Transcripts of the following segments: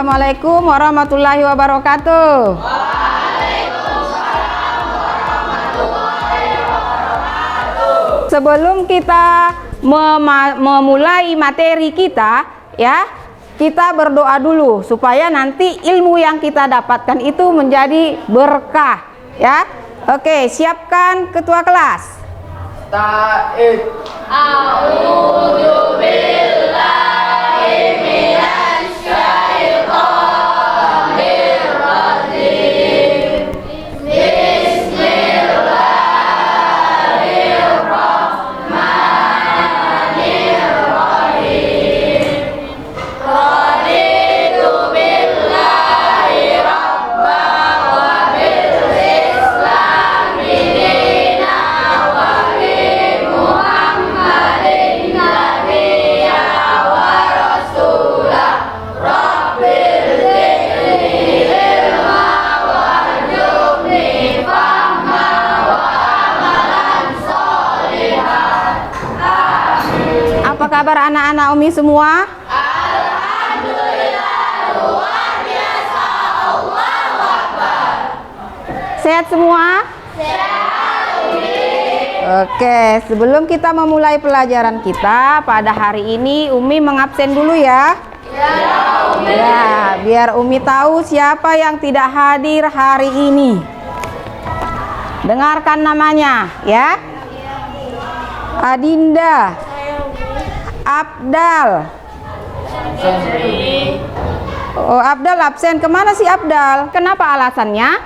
Assalamualaikum warahmatullahi wabarakatuh. Sebelum kita memulai materi kita, ya, kita berdoa dulu supaya nanti ilmu yang kita dapatkan itu menjadi berkah, ya. Oke, siapkan ketua kelas. Taib. A'udzu billahi minasy syaithanir rajim. Bismillahirrahmanirrahim. Raditu billahi rabban wa bil islami dinan wa bi Muhammadin nabiyya wa rasulah. Rabbil zidni ilma warzuqni fahma wa amalan sholihan. Apa kabar anak-anak Umi semua? Alhamdulillah, luar biasa. Allahu Akbar. Sehat semua? Oke, sebelum kita memulai pelajaran kita pada hari ini, Umi mengabsen dulu ya. Ya, biar Umi tahu siapa yang tidak hadir hari ini. Dengarkan namanya, ya. Adinda, Abdal. Oh, Abdal absen. Kemana sih Abdal? Kenapa alasannya?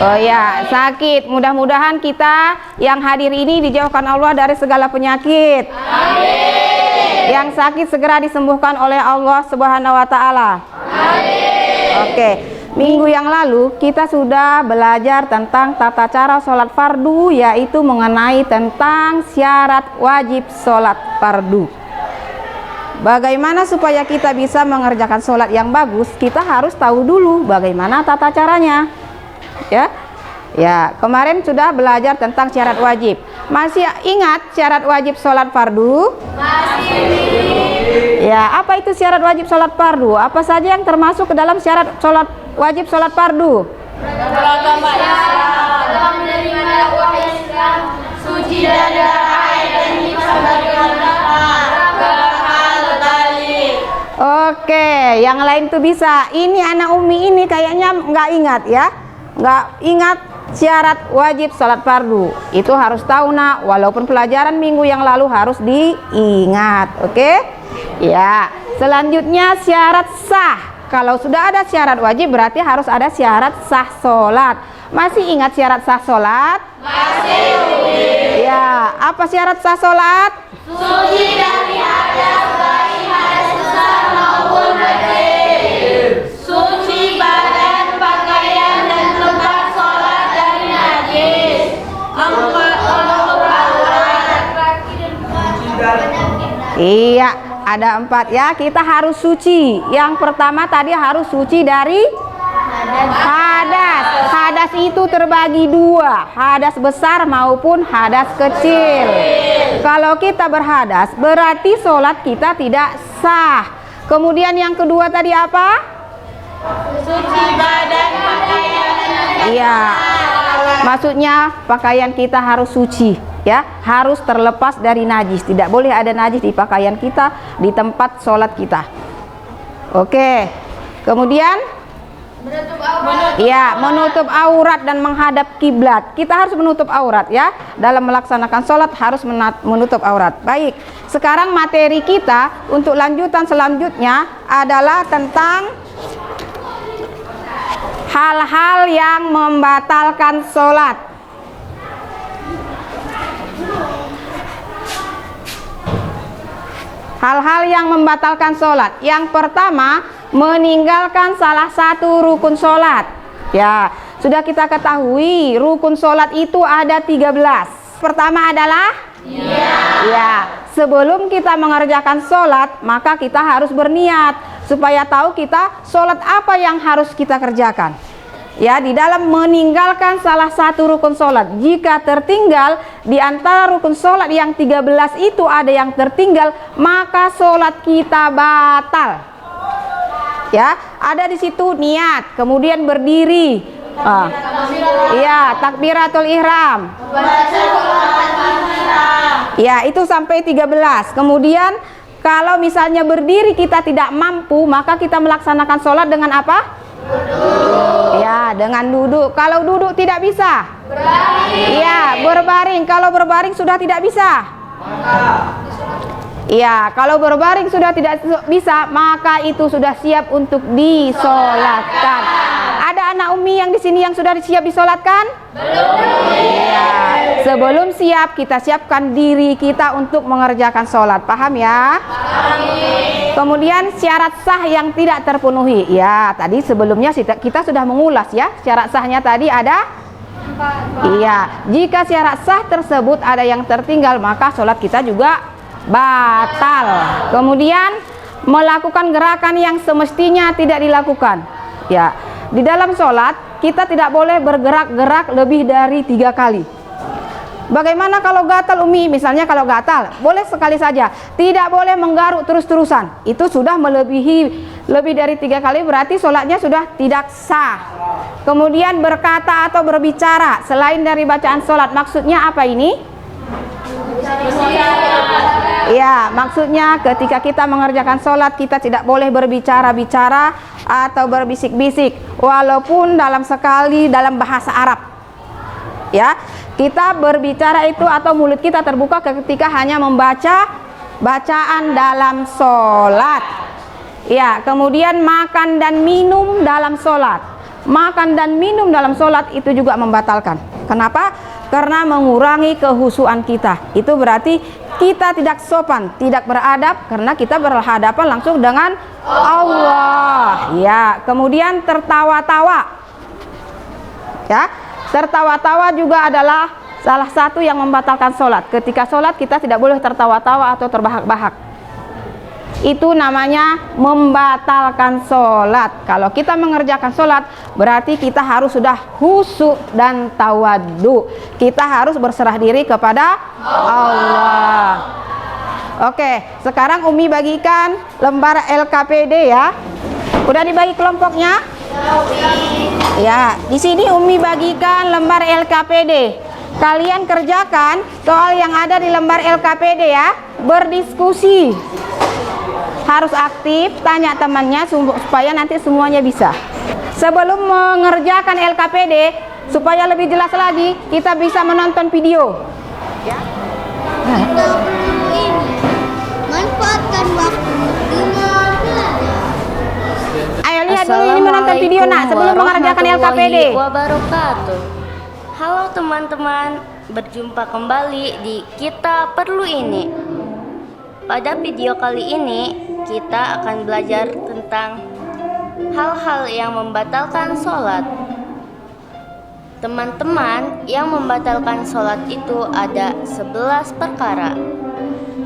Oh ya, sakit. Mudah-mudahan kita yang hadir ini dijauhkan Allah dari segala penyakit. Amin. Yang sakit segera disembuhkan oleh Allah Subhanahu wa taala. Amin. Oke, minggu yang lalu kita sudah belajar tentang tata cara sholat fardu, yaitu mengenai tentang syarat wajib sholat fardu. Bagaimana supaya kita bisa mengerjakan sholat yang bagus, kita harus tahu dulu bagaimana tata caranya. Ya, kemarin sudah belajar tentang syarat wajib. Masih ingat syarat wajib sholat fardu? Masih. Ya, apa itu syarat wajib sholat fardu? Apa saja yang termasuk ke dalam syarat wajib sholat fardu? Beragama Islam, dalam menerima dakwah Islam, suci dari haid dan nifas bagaimana berhal balik. Oke, yang lain tuh bisa. Ini anak Umi ini kayaknya nggak ingat ya, nggak ingat syarat wajib sholat fardu. Itu harus tahu nak, walaupun pelajaran minggu yang lalu harus diingat. Oke? Ya. Selanjutnya syarat sah. Kalau sudah ada syarat wajib berarti harus ada syarat sah sholat. Masih ingat syarat sah sholat? Masih. Ya. Apa syarat sah sholat? Suci dari hadas baik hadas besar maupun kecil. Suci badan, pakaian dan tempat sholat dari najis. 4 aurat laki dan perempuan. Iya, ada 4 ya. Kita harus suci. Yang pertama tadi harus suci dari hadas. Hadas itu terbagi 2, hadas besar maupun hadas kecil. Kalau kita berhadas berarti sholat kita tidak sah. Kemudian yang kedua tadi apa? Suci badan, pakaian dan Iya, maksudnya pakaian kita harus suci, ya, harus terlepas dari najis. Tidak boleh ada najis di pakaian kita, di tempat sholat kita. Oke, kemudian ya, menutup aurat dan menghadap kiblat. Kita harus menutup aurat ya. Dalam melaksanakan sholat harus menutup aurat. Baik, sekarang materi kita untuk lanjutan selanjutnya adalah tentang hal-hal yang membatalkan sholat. Hal-hal yang membatalkan sholat. Yang pertama, meninggalkan salah satu rukun sholat. Ya, sudah kita ketahui rukun sholat itu ada 13. Pertama adalah ya, sebelum kita mengerjakan sholat, maka kita harus berniat supaya tahu kita sholat apa yang harus kita kerjakan. Ya, di dalam meninggalkan salah satu rukun sholat, jika tertinggal di antara rukun sholat yang 13 itu ada yang tertinggal, maka sholat kita batal. Ya, ada di situ niat, kemudian berdiri. Iya, takbiratul ihram. Ya, itu sampai 13. Kemudian kalau misalnya berdiri kita tidak mampu, maka kita melaksanakan sholat dengan apa? Duduk. Ya, dengan duduk. Kalau duduk tidak bisa? Berbaring. Ya, berbaring. Kalau berbaring sudah tidak bisa? Ya, kalau berbaring sudah tidak bisa, maka itu sudah siap untuk disolatkan. Ada anak Umi yang di sini yang sudah siap disolatkan? Belum. Ya, sebelum siap kita siapkan diri kita untuk mengerjakan sholat. Paham ya? Paham. Kemudian syarat sah yang tidak terpenuhi. Ya, tadi sebelumnya kita sudah mengulas ya. Syarat sahnya tadi ada? Iya. Jika syarat sah tersebut ada yang tertinggal, maka sholat kita juga batal. Kemudian melakukan gerakan yang semestinya tidak dilakukan. Ya, di dalam sholat kita tidak boleh bergerak-gerak lebih dari 3 kali. Bagaimana kalau gatal Umi? Misalnya kalau gatal, boleh sekali saja. Tidak boleh menggaruk terus-terusan. Itu sudah melebihi lebih dari 3 kali, berarti sholatnya sudah tidak sah. Kemudian berkata atau berbicara selain dari bacaan sholat, maksudnya apa ini? Ya, maksudnya ketika kita mengerjakan sholat kita tidak boleh berbicara-bicara atau berbisik-bisik, walaupun dalam sekali dalam bahasa Arab. Ya, kita berbicara itu atau mulut kita terbuka ketika hanya membaca bacaan dalam sholat. Ya, kemudian makan dan minum dalam sholat. Makan dan minum dalam sholat itu juga membatalkan. Kenapa? Karena mengurangi kehusuan kita. Itu berarti kita tidak sopan, tidak beradab, karena kita berhadapan langsung dengan Allah. Ya, kemudian tertawa-tawa. Ya, tertawa-tawa juga adalah salah satu yang membatalkan sholat. Ketika sholat kita tidak boleh tertawa-tawa atau terbahak-bahak. Itu namanya membatalkan sholat. Kalau kita mengerjakan sholat, berarti kita harus sudah khusyuk dan tawadhu. Kita harus berserah diri kepada Allah. Oke, sekarang Umi bagikan lembar LKPD ya. Udah dibagi kelompoknya? Ya, di sini Umi bagikan lembar LKPD. Kalian kerjakan soal yang ada di lembar LKPD ya. Berdiskusi. Harus aktif, tanya temannya supaya nanti semuanya bisa. Sebelum mengerjakan LKPD, supaya lebih jelas lagi, kita bisa menonton video. Ya. Manfaatkan waktu dengan belajar. Ayo lihat dulu ini menonton video nak sebelum mengerjakan LKPD. Wabarakatuh. Halo teman-teman, berjumpa kembali di Kita Perlu Ini. Pada video kali ini kita akan belajar tentang hal-hal yang membatalkan sholat. Teman-teman, yang membatalkan sholat itu ada 11 perkara.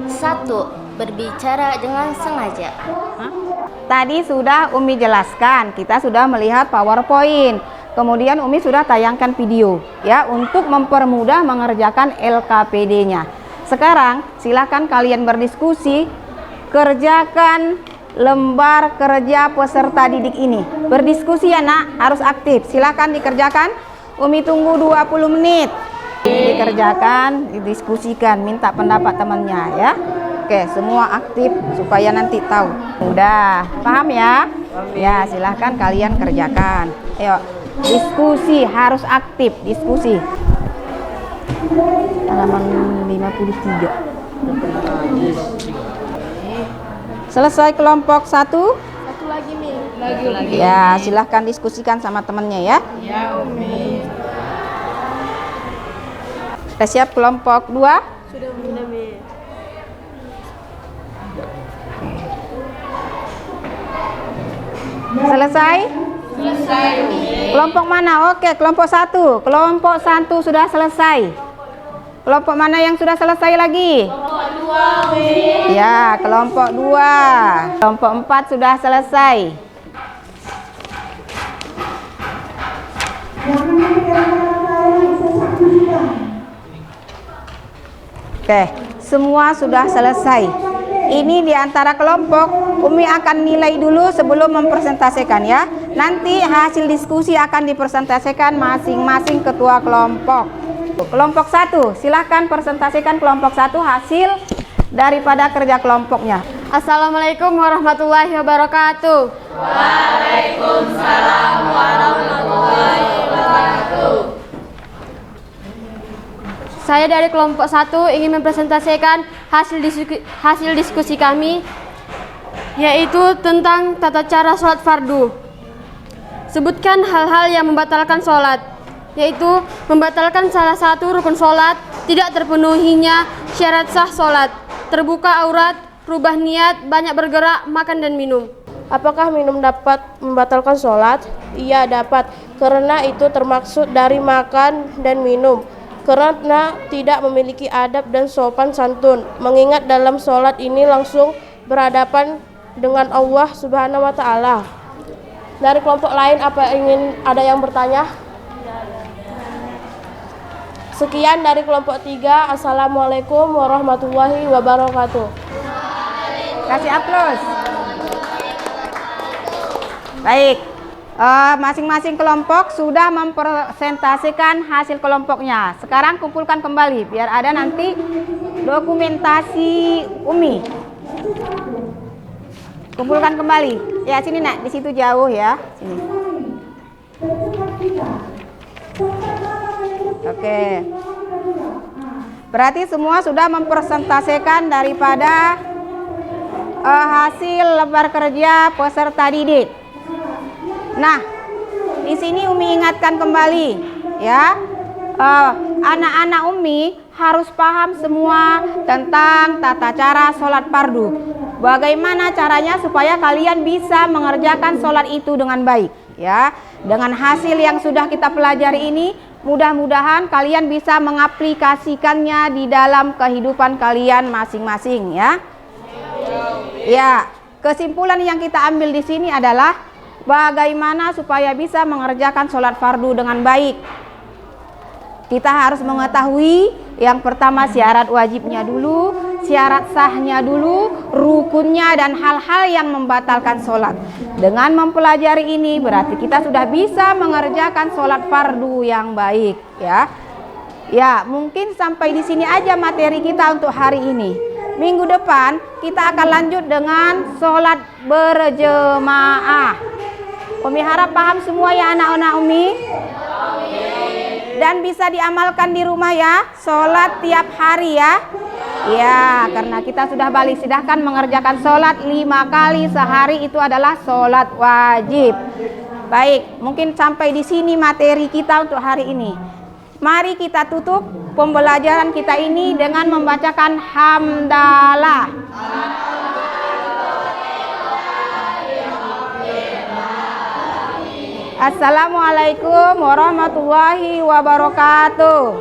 1. Berbicara dengan sengaja. Tadi sudah Umi jelaskan, kita sudah melihat PowerPoint. Kemudian Umi sudah tayangkan video ya untuk mempermudah mengerjakan LKPD-nya. Sekarang silakan kalian berdiskusi, kerjakan lembar kerja peserta didik ini. Berdiskusi ya nak, harus aktif. Silakan dikerjakan. Umi tunggu 20 menit. Dikerjakan, didiskusikan, minta pendapat temannya ya. Oke, semua aktif supaya nanti tahu. Udah, paham ya? Ya, silahkan kalian kerjakan. Ayo, diskusi, harus aktif, diskusi. Halaman 53. Selesai kelompok 1? Satu lagi nih. Lagi. Ya, silahkan diskusikan sama temannya ya. Ya, Umi. Sudah siap kelompok 2? Sudah Mi. Selesai? Selesai, Umi. Kelompok mana? Oke, kelompok 1. Kelompok 1 sudah selesai. Kelompok mana yang sudah selesai lagi? Kelompok 2, Umi. Ya, kelompok 2. Kelompok 4 sudah selesai. Oke, semua sudah selesai. ini di antara kelompok, Umi akan nilai dulu sebelum mempresentasikan ya. Nanti hasil diskusi akan dipresentasikan masing-masing ketua kelompok. Kelompok 1, silahkan presentasikan kelompok 1 hasil daripada kerja kelompoknya. Assalamualaikum warahmatullahi wabarakatuh. Waalaikumsalam warahmatullahi wabarakatuh. Saya dari kelompok 1 ingin mempresentasikan hasil diskusi kami, yaitu tentang tata cara sholat fardu. Sebutkan hal-hal yang membatalkan sholat, yaitu membatalkan salah satu rukun sholat, tidak terpenuhinya syarat sah sholat, terbuka aurat, rubah niat, banyak bergerak, makan dan minum. Apakah minum dapat membatalkan sholat? Iya dapat, karena itu termaksud dari makan dan minum. Karena tidak memiliki adab dan sopan santun. Mengingat dalam sholat ini langsung berhadapan dengan Allah Subhanahu wa Ta'ala. Dari kelompok lain ada yang bertanya? Sekian dari kelompok 3. Assalamualaikum warahmatullahi wabarakatuh. Kasih aplaus. Baik, masing-masing kelompok sudah mempresentasikan hasil kelompoknya. Sekarang kumpulkan kembali biar ada nanti dokumentasi Umi. Kumpulkan kembali. Ya sini nak, di situ jauh ya. Sini. Oke. Berarti semua sudah mempresentasikan daripada hasil lembar kerja peserta didik. Nah, di sini Umi ingatkan kembali ya, anak-anak Umi harus paham semua tentang tata cara sholat fardu. Bagaimana caranya supaya kalian bisa mengerjakan sholat itu dengan baik ya. Dengan hasil yang sudah kita pelajari ini, mudah-mudahan kalian bisa mengaplikasikannya di dalam kehidupan kalian masing-masing ya. Ya, kesimpulan yang kita ambil di sini adalah bagaimana supaya bisa mengerjakan sholat fardu dengan baik. Kita harus mengetahui yang pertama syarat wajibnya dulu, syarat sahnya dulu, rukunnya dan hal-hal yang membatalkan sholat. Dengan mempelajari ini berarti kita sudah bisa mengerjakan sholat fardu yang baik ya. Ya, mungkin sampai di sini aja materi kita untuk hari ini. Minggu depan kita akan lanjut dengan sholat berjemaah. Umi harap paham semua ya anak-anak Umi. Dan bisa diamalkan di rumah ya, sholat tiap hari ya. Ya, karena kita sudah balik, silahkan mengerjakan sholat 5 kali sehari, itu adalah sholat wajib. Baik, mungkin sampai di sini materi kita untuk hari ini. Mari kita tutup pembelajaran kita ini dengan membacakan hamdalah. Assalamualaikum warahmatullahi wabarakatuh.